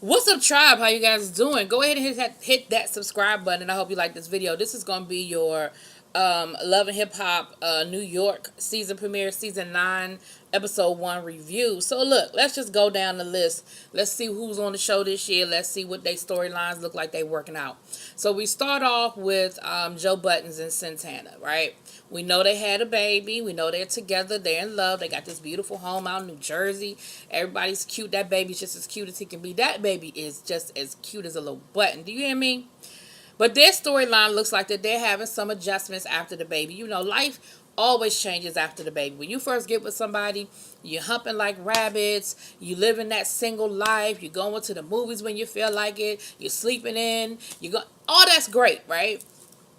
What's up, tribe? How you guys doing? Go ahead and hit that subscribe button. And I hope you like this video. This is going to be your Love and Hip Hop New York season premiere, season 9, episode 1 review. So look, let's just go down the list. Let's see who's on the show this year. Let's see what their storylines look like they working out. So we start off with Joe Buttons and Santana, right? We know they had a baby. We know they're together. They're in love. They got this beautiful home out in New Jersey. Everybody's cute. That baby's just as cute as he can be. That baby is just as cute as a little button. Do you hear me? But their storyline looks like that they're having some adjustments after the baby. You know, life always changes after the baby. When you first get with somebody, you're humping like rabbits. You living that single life. You're going to the movies when you feel like it. You're sleeping in. All that's great, right?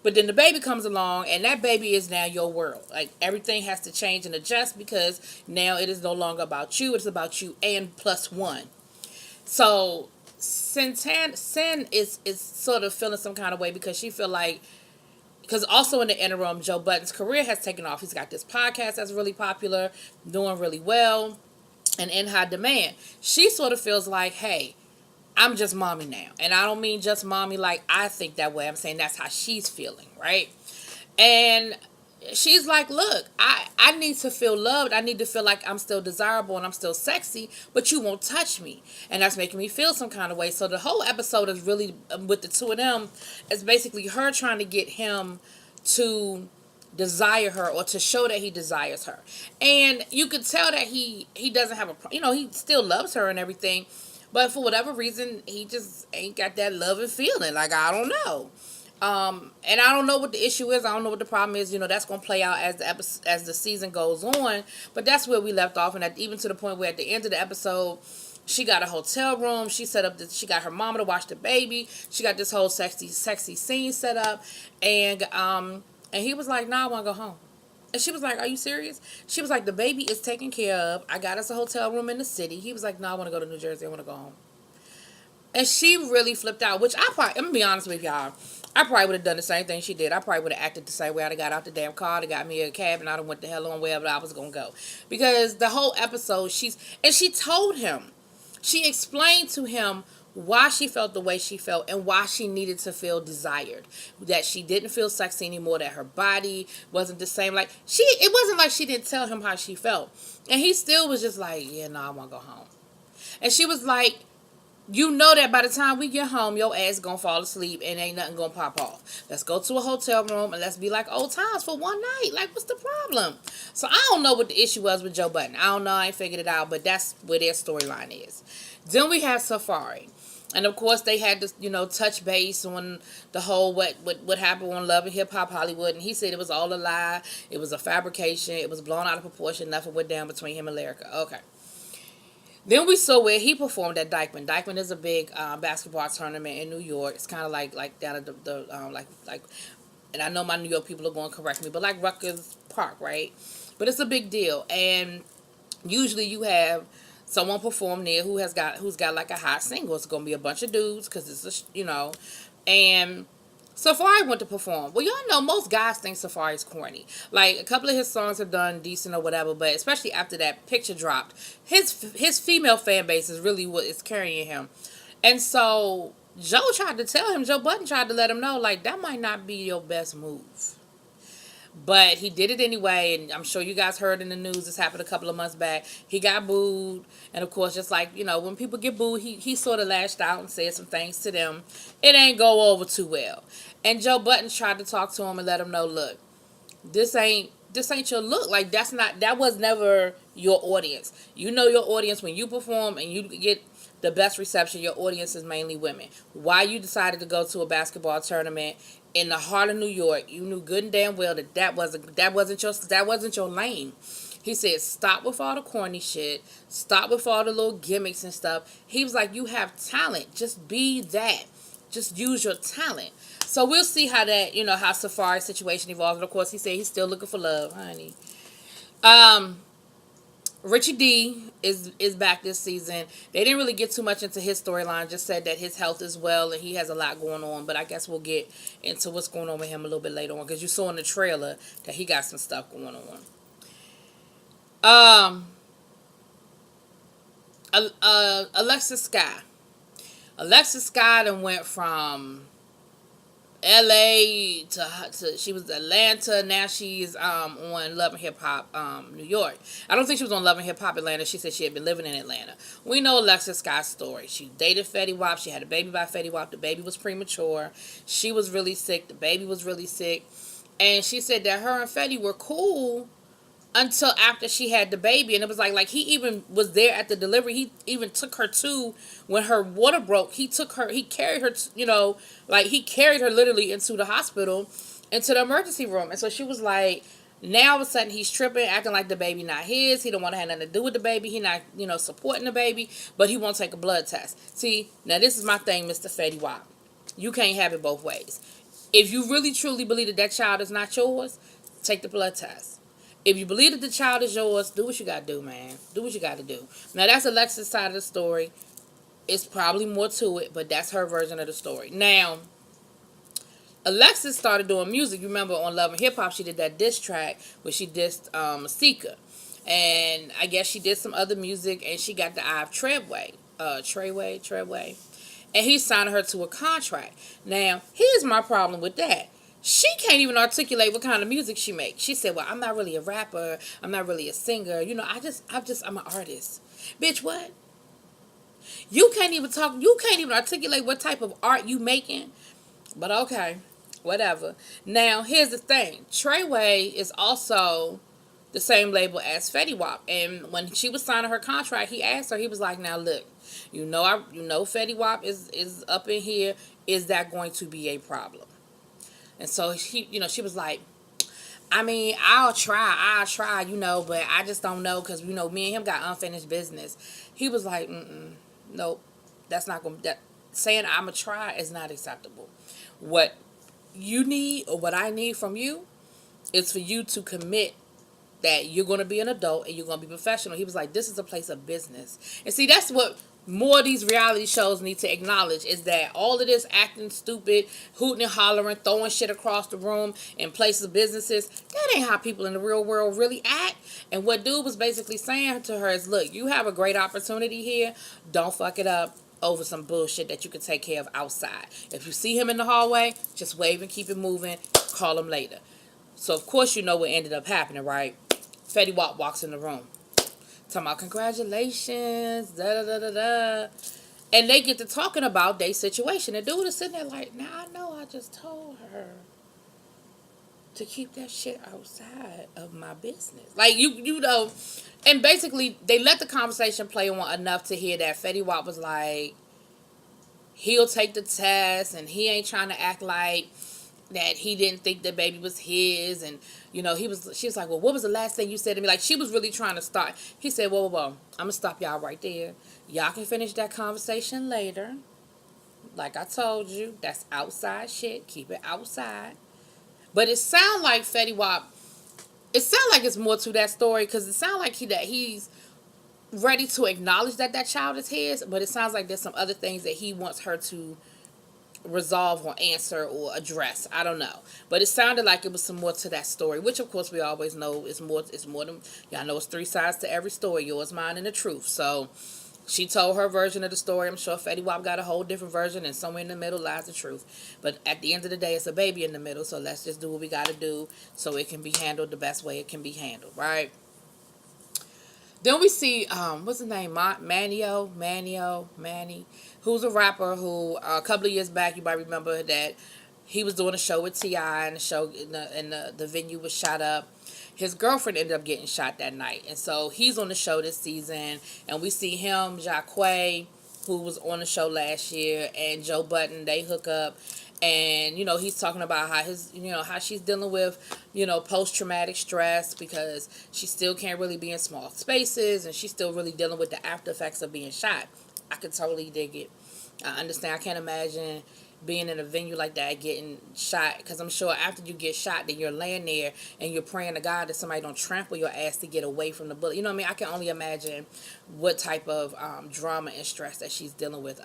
But then the baby comes along, and that baby is now your world. Like, everything has to change and adjust because now it is no longer about you. It's about you and plus one. So Sin is sort of feeling some kind of way because she feel like, because also in the interim, Joe Budden's career has taken off. He's got this podcast that's really popular, doing really well, and in high demand. She sort of feels like, hey, I'm just mommy now. And I don't mean just mommy like I think that way. I'm saying that's how she's feeling, right? And she's like, look, I need to feel loved. I need to feel like I'm still desirable and I'm still sexy, but you won't touch me. And that's making me feel some kind of way. So the whole episode is really, with the two of them, is basically her trying to get him to desire her or to show that he desires her. And you could tell that he doesn't have he still loves her and everything, but for whatever reason, he just ain't got that love and feeling. Like, I don't know. And I don't know what the issue is. I don't know what the problem is. That's going to play out as the season goes on. But that's where we left off. And even to the point where at the end of the episode, she got a hotel room. She set up she got her mama to watch the baby. She got this whole sexy scene set up. And he was like, nah, I want to go home. And she was like, are you serious? She was like, the baby is taken care of. I got us a hotel room in the city. He was like, no, I want to go to New Jersey. I want to go home. And she really flipped out, which I'm going to be honest with y'all. I probably would have done the same thing she did. I probably would have acted the same way. I'd have got out the damn car, got me a cab, and I'd have went the hell on wherever I was going to go. Because the whole episode, she told him. She explained to him why she felt the way she felt and why she needed to feel desired. That she didn't feel sexy anymore, that her body wasn't the same. Like, it wasn't like she didn't tell him how she felt. And he still was just like, yeah, no, I want to go home. And she was like, you know that by the time we get home, your ass gonna fall asleep and ain't nothing gonna pop off. Let's go to a hotel room and let's be like old times for one night. Like, what's the problem? So I don't know what the issue was with Joe Budden. I don't know. I ain't figured it out, but that's where their storyline is. Then we have Safari. And of course they had to, touch base on the whole what happened on Love and Hip Hop Hollywood. And he said it was all a lie. It was a fabrication. It was blown out of proportion. Nothing went down between him and Lyrica. Okay. Then we saw where he performed at Dyckman. Dyckman is a big basketball tournament in New York. It's kind of like down at like, and I know my New York people are going to correct me, but like Rutgers Park, right? But it's a big deal, and usually you have someone perform there who's got like a hot single. It's going to be a bunch of dudes because and Safari went to perform. Well, y'all know most guys think Safari's corny. Like, a couple of his songs have done decent or whatever, but especially after that picture dropped, his female fan base is really what is carrying him. And so Joe Budden tried to let him know, like, that might not be your best move. But he did it anyway, and I'm sure you guys heard in the news, this happened a couple of months back. He got booed, and of course, just like, when people get booed, he sort of lashed out and said some things to them. It ain't go over too well. And Joe Budden tried to talk to him and let him know, look, this ain't your look. Like, that was never your audience. You know your audience when you perform and you get the best reception. Your audience is mainly women. Why you decided to go to a basketball tournament in the heart of New York? You knew good and damn well that wasn't your lane. He said, stop with all the corny shit. Stop with all the little gimmicks and stuff. He was like, you have talent. Just be that. Just use your talent. So we'll see how that, how Safari's situation evolves. And of course, he said he's still looking for love, honey. Richie D is back this season. They didn't really get too much into his storyline. Just said that his health is well and he has a lot going on. But I guess we'll get into what's going on with him a little bit later on, because you saw in the trailer that he got some stuff going on. Alexis Sky. Alexis Scott and went from LA to she was Atlanta. Now she's on Love and Hip Hop New York. I don't think she was on Love and Hip Hop Atlanta. She said she had been living in Atlanta. We know Alexis Scott's story. She dated Fetty Wap. She had a baby by Fetty Wap. The baby was premature. She was really sick. The baby was really sick. And she said that her and Fetty were cool until after she had the baby, and it was like he even was there at the delivery. He even took her to when her water broke. He took her, he carried her to, like he carried her literally into the hospital, into the emergency room. And so she was like, now all of a sudden he's tripping, acting like the baby not his. He don't want to have nothing to do with the baby. He not supporting the baby, but he won't take a blood test. See, now this is my thing, Mr. Fetty Wap. You can't have it both ways. If you really truly believe that that child is not yours, take the blood test. If you believe that the child is yours, do what you got to do, man. Do what you got to do. Now, that's Alexis' side of the story. It's probably more to it, but that's her version of the story. Now, Alexis started doing music. You remember on Love and Hip Hop, she did that diss track where she dissed Masika. And I guess she did some other music, and she got the eye of Treyway. And he signed her to a contract. Now, here's my problem with that. She can't even articulate what kind of music she makes. She said, well, I'm not really a rapper. I'm not really a singer. I'm an artist. Bitch, what? You can't even talk. You can't even articulate what type of art you making. But okay, whatever. Now, here's the thing. Treyway is also the same label as Fetty Wap. And when she was signing her contract, he asked her, he was like, now look, Fetty Wap is up in here. Is that going to be a problem? And so she was like, I mean, I'll try, but I just don't know because, me and him got unfinished business. He was like, nope, that's not going to, saying I'm going to try is not acceptable. What you need or what I need from you is for you to commit that you're going to be an adult and you're going to be professional. He was like, this is a place of business. And see, that's what more of these reality shows need to acknowledge, is that all of this acting stupid, hooting and hollering, throwing shit across the room in places of businesses, that ain't how people in the real world really act. And what dude was basically saying to her is, look, you have a great opportunity here. Don't fuck it up over some bullshit that you can take care of outside. If you see him in the hallway, just wave and keep it moving. Call him later. So, of course, you know what ended up happening, right? Fetty Wap walks in the room. Talking about congratulations, da-da-da-da-da. And they get to talking about their situation. The dude is sitting there like, now I know I just told her to keep that shit outside of my business. Like, and basically, they let the conversation play on enough to hear that Fetty Wap was like, he'll take the test, and he ain't trying to act like that he didn't think the baby was his, and she was like, well, what was the last thing you said to me? Like, she was really trying to start. He said, whoa, I'm gonna stop y'all right there. Y'all can finish that conversation later. Like I told you, that's outside shit. Keep it outside. But it sounds like Fetty Wap, it sounds like it's more to that story, because it sounds like he's ready to acknowledge that child is his, but it sounds like there's some other things that he wants her to resolve or answer or address. I don't know, but it sounded like it was some more to that story, which of course we always know is more. It's more than, y'all know, it's three sides to every story: yours, mine, and the truth. So she told her version of the story. I'm sure Fetty Wap got a whole different version, and somewhere in the middle lies the truth. But at the end of the day, it's a baby in the middle, so let's just do what we got to do so it can be handled the best way it can be handled, right? Then we see, what's his name? Manny, who's a rapper who, a couple of years back, you might remember that he was doing a show with T.I., and the show, and the venue was shot up. His girlfriend ended up getting shot that night. And so he's on the show this season, and we see him, Jacquay, who was on the show last year, and Joe Budden, they hook up. And, he's talking about how how she's dealing with, post-traumatic stress, because she still can't really be in small spaces, and she's still really dealing with the after effects of being shot. I could totally dig it. I understand. I can't imagine being in a venue like that getting shot, because I'm sure after you get shot, then you're laying there and you're praying to God that somebody don't trample your ass to get away from the bullet. You know what I mean? I can only imagine what type of drama and stress that she's dealing with.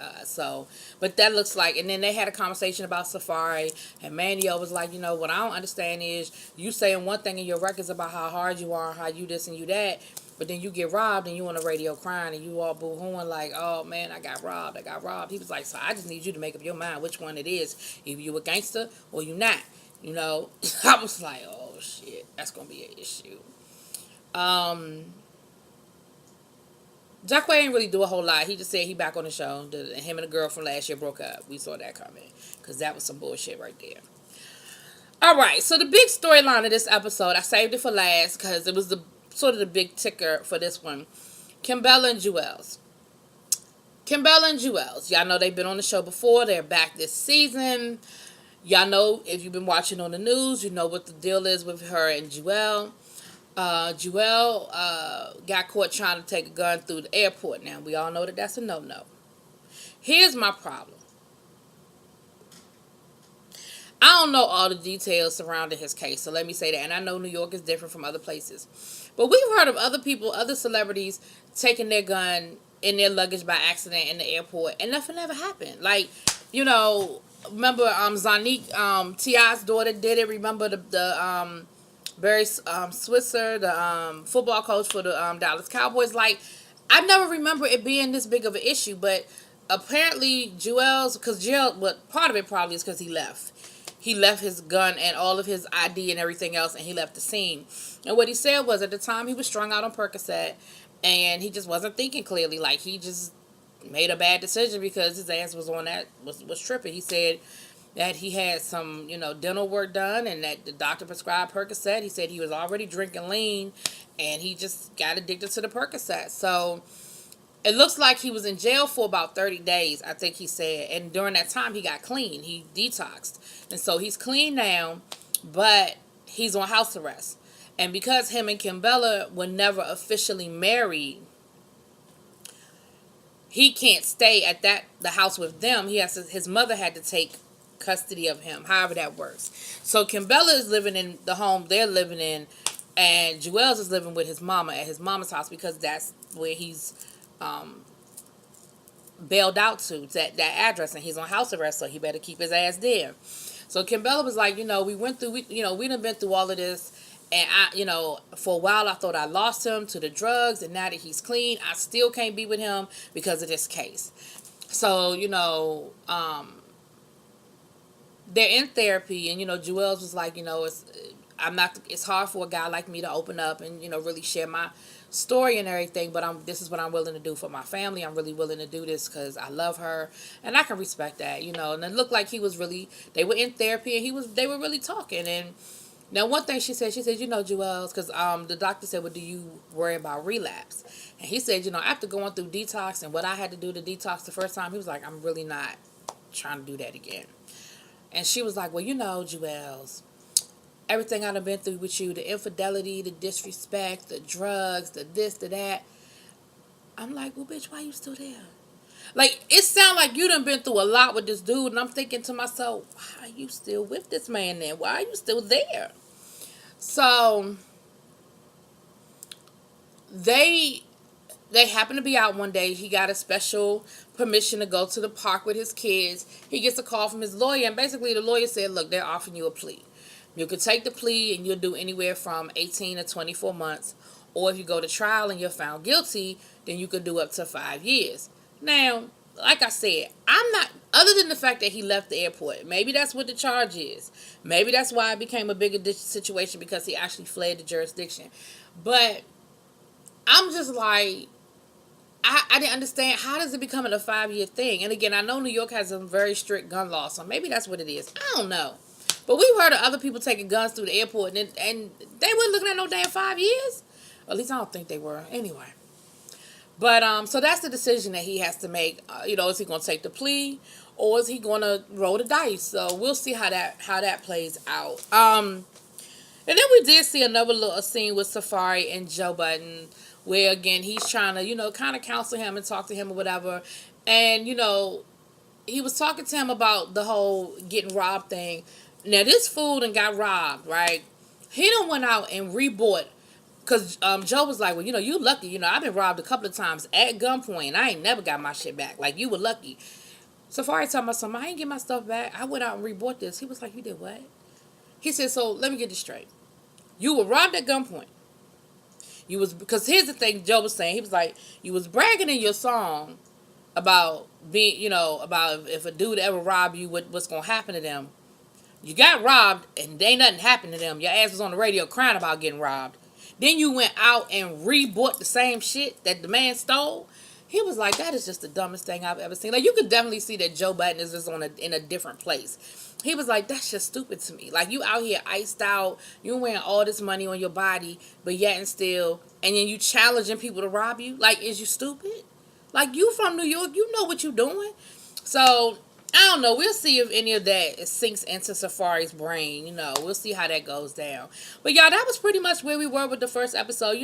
But that looks like, and then they had a conversation about Safari, and Manio was like, what I don't understand is you saying one thing in your records about how hard you are, how you this and you that, But then you get robbed and you on the radio crying and you all boo-hooing like, oh man, I got robbed, I got robbed. He was like, so I just need you to make up your mind which one it is. If you a gangster or you not. You know, I was like, oh shit, that's gonna be an issue. Jacquay ain't really do a whole lot. He just said he back on the show. Him and the girl from last year broke up. We saw that coming because that was some bullshit right there. All right, so the big storyline of this episode, I saved it for last because it was the sort of the big ticker for this one. Kimbella and Jewels. Kimbella and Jewels. Y'all know they've been on the show before. They're back this season. Y'all know, if you've been watching on the news, you know what the deal is with her and Jewel. Jewel got caught trying to take a gun through the airport. Now, we all know that that's a no-no. Here's my problem. I don't know all the details surrounding his case, so let me say that. And I know New York is different from other places. But we've heard of other people, other celebrities, taking their gun in their luggage by accident in the airport, and nothing ever happened. Like, you know, remember Zanique, T.I.'s daughter did it. Remember the Barry Switzer, the football coach for the Dallas Cowboys. Like, I never remember it being this big of an issue, but apparently Jewel's, because part of it probably is because he left. He left his gun and all of his ID and everything else, and he left the scene. And what he said was, at the time, he was strung out on Percocet, and he just wasn't thinking clearly. Like, he just made a bad decision because his ass was on that, was tripping. He said that he had some, dental work done, and that the doctor prescribed Percocet. He said he was already drinking lean, and he just got addicted to the Percocet. So it looks like he was in jail for about 30 days, I think he said. And during that time, he got clean. He detoxed. And so he's clean now, but he's on house arrest. And because him and Kimbella were never officially married, he can't stay at the house with them. His mother had to take custody of him, however that works. So Kimbella is living in the home they're living in, and Jewels is living with his mama at his mama's house because that's where he's bailed out to that address, and he's on house arrest, so he better keep his ass there. So Kimbella was like, we done been through all of this, and for a while I thought I lost him to the drugs, and now that he's clean, I still can't be with him because of this case. So, they're in therapy, and, Jewels was like, it's hard for a guy like me to open up and, really share my story and everything, but this is what I'm willing to do for my family. I'm really willing to do this because I love her, and I can respect that, and it looked like they were in therapy, and they were really talking. And now one thing she said, Jewels, because the doctor said, well, do you worry about relapse? And he said, after going through detox and what I had to do to detox the first time, he was like, I'm really not trying to do that again. And she was like, well, Jewels, everything I've been through with you, the infidelity, the disrespect, the drugs, the this, the that. I'm like, well, bitch, why you still there? Like, it sounds like you done been through a lot with this dude, and I'm thinking to myself, why are you still with this man then? Why are you still there? So, they happen to be out one day. He got a special permission to go to the park with his kids. He gets a call from his lawyer, and basically the lawyer said, look, they're offering you a plea. You could take the plea and you'll do anywhere from 18 to 24 months. Or if you go to trial and you're found guilty, then you could do up to 5 years. Now, like I said, I'm not, other than the fact that he left the airport, maybe that's what the charge is. Maybe that's why it became a bigger situation, because he actually fled the jurisdiction. But I'm just like, I didn't understand, how does it become a 5-year thing? And again, I know New York has a very strict gun law, so maybe that's what it is. I don't know. But we've heard of other people taking guns through the airport, and they weren't looking at no damn 5 years. At least I don't think they were. Anyway. But, so that's the decision that he has to make. Is he going to take the plea, or is he going to roll the dice? So we'll see how that plays out. And then we did see another little scene with Safari and Joe Budden, where, again, he's trying to, kind of counsel him and talk to him or whatever. And, he was talking to him about the whole getting robbed thing. Now, this fool done got robbed, right? He done went out and rebought. Because Joe was like, well, you lucky. I've been robbed a couple of times at gunpoint. I ain't never got my shit back. Like, you were lucky. Safari told my son, I ain't get my stuff back. I went out and rebought this. He was like, you did what? He said, so let me get this straight. You were robbed at gunpoint. You was, because here's the thing Joe was saying. He was like, you was bragging in your song about being, about if a dude ever rob you, what's gonna happen to them. You got robbed and ain't nothing happened to them. Your ass was on the radio crying about getting robbed. Then you went out and re-bought the same shit that the man stole. He was like, that is just the dumbest thing I've ever seen. Like, you could definitely see that Joe Budden is just in a different place. He was like, that's just stupid to me. Like, you out here iced out, you wearing all this money on your body, but yet and still, and then you challenging people to rob you. Like, is you stupid? Like, you from New York, you know what you doing. So, I don't know. We'll see if any of that sinks into Safari's brain. We'll see how that goes down. But, y'all, that was pretty much where we were with the first episode.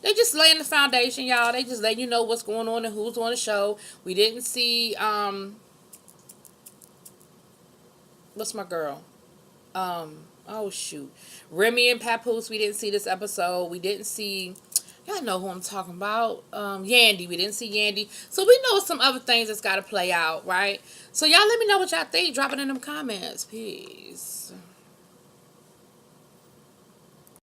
They just laying the foundation, y'all. They just letting you know what's going on and who's on the show. We didn't see, what's my girl? Oh, shoot. Remy and Papoose, we didn't see this episode. We didn't see, y'all know who I'm talking about. Yandy. We didn't see Yandy. So we know some other things that's got to play out, right? So y'all let me know what y'all think. Drop it in them comments. Peace.